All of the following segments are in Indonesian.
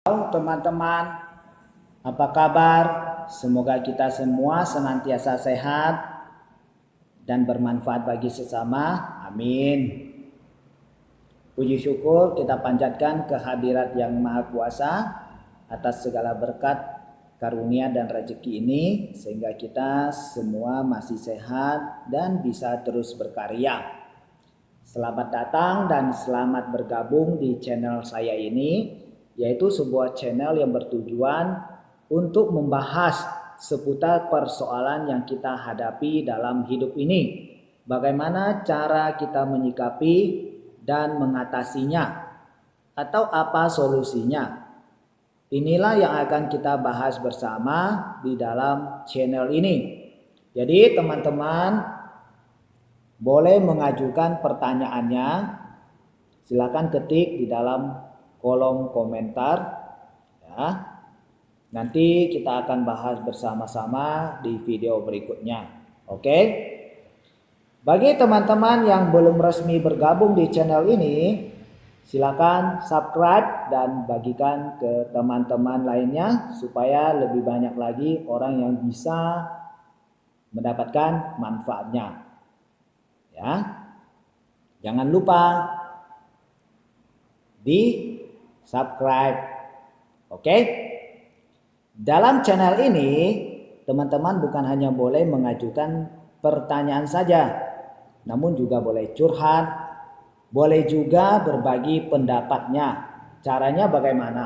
Halo teman-teman, apa kabar? Semoga kita semua senantiasa sehat dan bermanfaat bagi sesama. Amin. Puji syukur kita panjatkan kehadirat Yang Maha Kuasa atas segala berkat, karunia dan rezeki ini sehingga kita semua masih sehat dan bisa terus berkarya. Selamat datang dan selamat bergabung di channel saya ini, yaitu sebuah channel yang bertujuan untuk membahas seputar persoalan yang kita hadapi dalam hidup ini. Bagaimana cara kita menyikapi dan mengatasinya, atau apa solusinya. Inilah yang akan kita bahas bersama di dalam channel ini. Jadi teman-teman boleh mengajukan pertanyaannya. Silakan ketik di dalam kolom komentar ya. Nanti kita akan bahas bersama-sama di video berikutnya. Oke. Bagi teman-teman yang belum resmi bergabung di channel ini, silakan subscribe dan bagikan ke teman-teman lainnya supaya lebih banyak lagi orang yang bisa mendapatkan manfaatnya. Ya. Jangan lupa di subscribe. Oke. Dalam channel ini teman-teman bukan hanya boleh mengajukan pertanyaan saja, namun juga boleh curhat, boleh juga berbagi pendapatnya. Caranya bagaimana?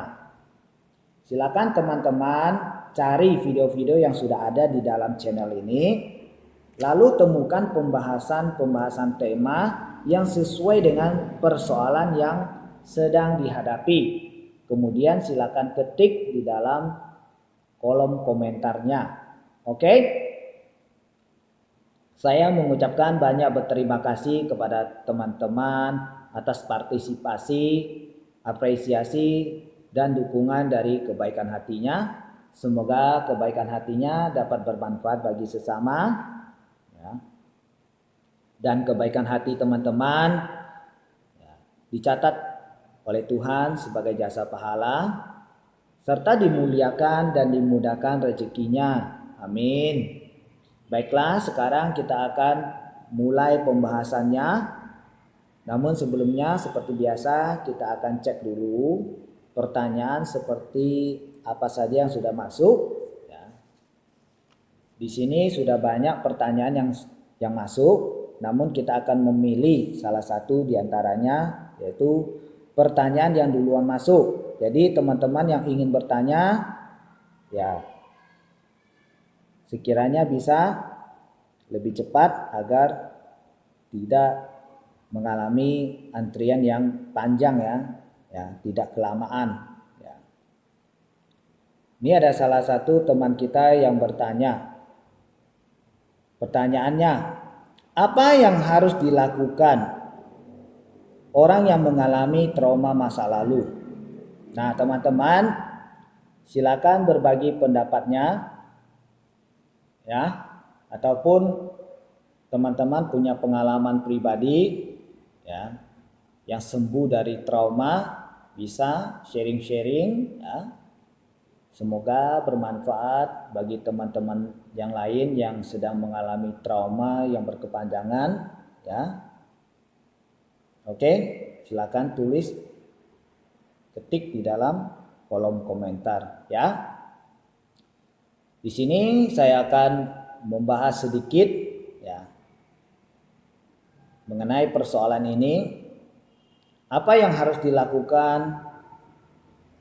Silakan teman-teman cari video-video yang sudah ada di dalam channel ini, lalu temukan pembahasan tema yang sesuai dengan persoalan yang sedang dihadapi. Kemudian silakan ketik di dalam kolom komentarnya. Oke? Saya mengucapkan banyak berterima kasih kepada teman-teman atas partisipasi, apresiasi, dan dukungan dari kebaikan hatinya. Semoga kebaikan hatinya dapat bermanfaat bagi sesama ya. Dan kebaikan hati teman-teman ya, dicatat oleh Tuhan sebagai jasa pahala, serta dimuliakan dan dimudahkan rezekinya. Amin. Baiklah, sekarang kita akan mulai pembahasannya. Namun sebelumnya seperti biasa kita akan cek dulu pertanyaan seperti apa saja yang sudah masuk. Ya. Di sini sudah banyak pertanyaan yang masuk, namun kita akan memilih salah satu diantaranya, yaitu pertanyaan yang duluan masuk. Jadi teman-teman yang ingin bertanya ya sekiranya bisa lebih cepat agar tidak mengalami antrian yang panjang ya, tidak kelamaan ya. Ini ada salah satu teman kita yang bertanya. Pertanyaannya, apa yang harus dilakukan orang yang mengalami trauma masa lalu? Nah, teman-teman, silakan berbagi pendapatnya ya, ataupun teman-teman punya pengalaman pribadi ya yang sembuh dari trauma, bisa sharing-sharing ya. Semoga bermanfaat bagi teman-teman yang lain yang sedang mengalami trauma yang berkepanjangan ya. Oke, silakan tulis, ketik di dalam kolom komentar ya. Di sini saya akan membahas sedikit ya mengenai persoalan ini. Apa yang harus dilakukan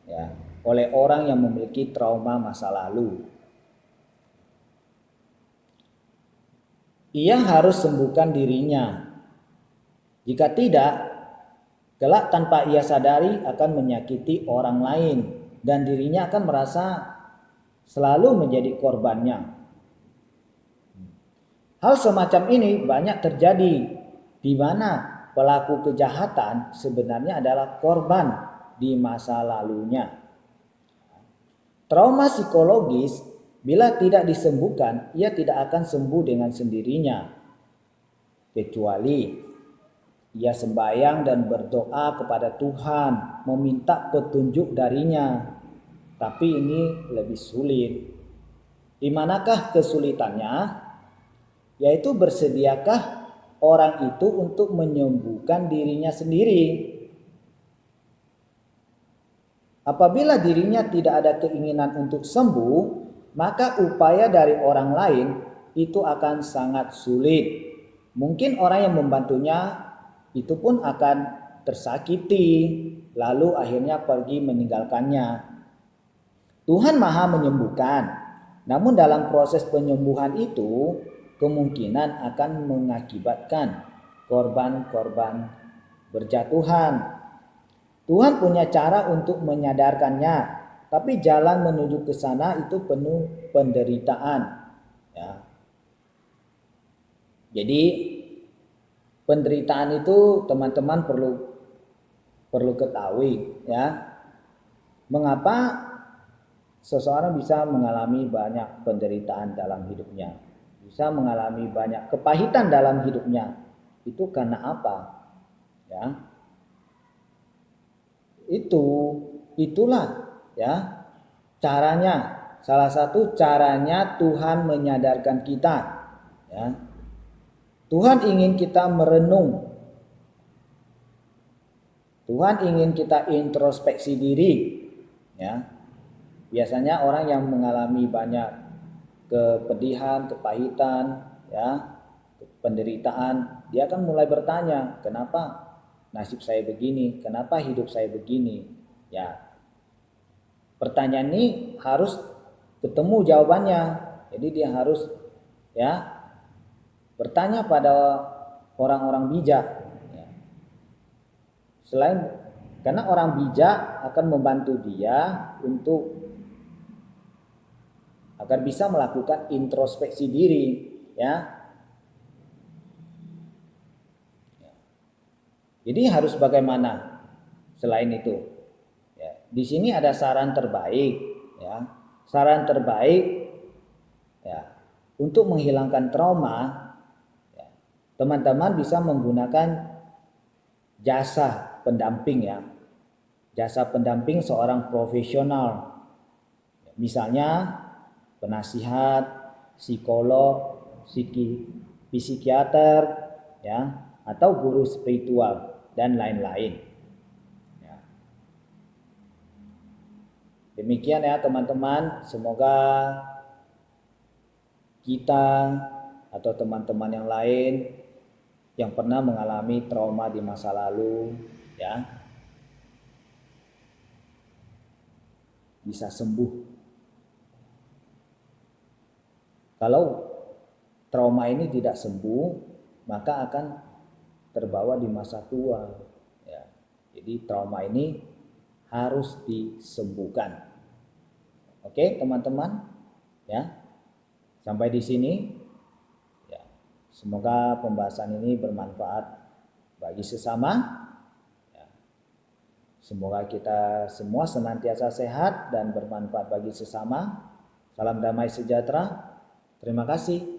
ya oleh orang yang memiliki trauma masa lalu? Ia harus sembuhkan dirinya. Jika tidak, kelak tanpa ia sadari akan menyakiti orang lain dan dirinya akan merasa selalu menjadi korbannya. Hal semacam ini banyak terjadi di mana pelaku kejahatan sebenarnya adalah korban di masa lalunya. Trauma psikologis bila tidak disembuhkan, ia tidak akan sembuh dengan sendirinya. Kecuali ia sembahyang dan berdoa kepada Tuhan, meminta petunjuk darinya. Tapi ini lebih sulit. Di manakah kesulitannya? Yaitu bersediakah orang itu untuk menyembuhkan dirinya sendiri. Apabila dirinya tidak ada keinginan untuk sembuh, maka upaya dari orang lain itu akan sangat sulit. Mungkin orang yang membantunya itu pun akan tersakiti, lalu akhirnya pergi meninggalkannya. Tuhan Maha menyembuhkan, namun dalam proses penyembuhan itu kemungkinan akan mengakibatkan korban-korban berjatuhan. Tuhan punya cara untuk menyadarkannya, tapi jalan menuju ke sana itu penuh penderitaan. Ya. Jadi penderitaan itu teman-teman perlu ketahui, ya. Mengapa seseorang bisa mengalami banyak penderitaan dalam hidupnya, bisa mengalami banyak kepahitan dalam hidupnya? Itu karena apa? Ya. Itulah ya caranya. Salah satu caranya Tuhan menyadarkan kita, ya. Tuhan ingin kita merenung. Tuhan ingin kita introspeksi diri, ya. Biasanya orang yang mengalami banyak kepedihan, kepahitan, ya, penderitaan, dia akan mulai bertanya, kenapa nasib saya begini, kenapa hidup saya begini? Ya, pertanyaan ini harus ketemu jawabannya. Jadi dia harus, ya, bertanya pada orang-orang bijak. Ya. Karena orang bijak akan membantu dia untuk agar bisa melakukan introspeksi diri, ya. Jadi harus bagaimana selain itu? Ya, di sini ada saran terbaik, ya. Saran terbaik, ya, untuk menghilangkan trauma, ya, teman-teman bisa menggunakan jasa pendamping, ya. Jasa pendamping seorang profesional. Misalnya penasihat, psikolog, psikiater, ya, atau guru spiritual dan lain-lain. Ya. Demikian ya teman-teman, semoga kita atau teman-teman yang lain yang pernah mengalami trauma di masa lalu, ya, bisa sembuh. Kalau trauma ini tidak sembuh, maka akan terbawa di masa tua. Ya. Jadi trauma ini harus disembuhkan. Oke, teman-teman, ya. Sampai di sini. Ya. Semoga pembahasan ini bermanfaat bagi sesama. Ya. Semoga kita semua senantiasa sehat dan bermanfaat bagi sesama. Salam damai sejahtera. Terima kasih.